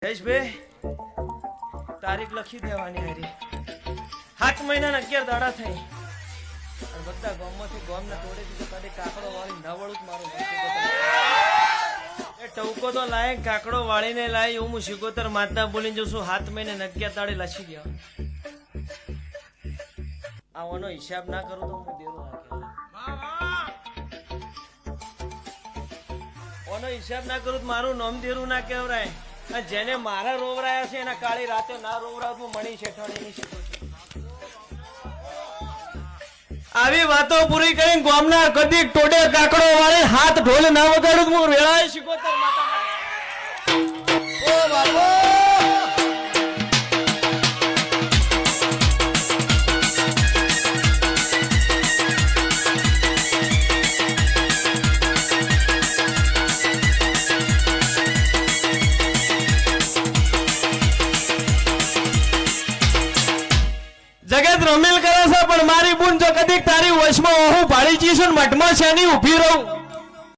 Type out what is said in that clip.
જયેશભાઈ તારીખ લખી દેવાની હારી 7 મહિનાના 11 દાડા થઈ અને બધા ગામમાંથી ગામના તોડે દીધો તારી કાકડો વાળી નવળું જ મારું એ ટવકો તો લાય કાકડો વાળીને લાય એવું હું શિકોતર માતા બોલીને જઉં છું 7 મહિને 11 દાડે લખી દેવા આવાનો હિસાબ ના કરું તો હું દેરો ઓનો હિસાબ ના કરું તો મારું નામ દેરું ના કહેવરાય જેને મારા રોવરાયા છે એના કાળી રાતે ના રોવરાવ મણી શેઠાણીની શીખો આવી વાતો પૂરી કરીને ગામના કદી ટોડે કાકડો વાળી હાથ ઢોલ ના વગાડું હું વેળાએ શીખોતર માતા ઓ બાબો જગત રમેલ કરે છે પણ મારી બુન જો કદી તારી વશમાં હું ભાડી જઈશું મઠમાં છે નહીં ઉભી રહું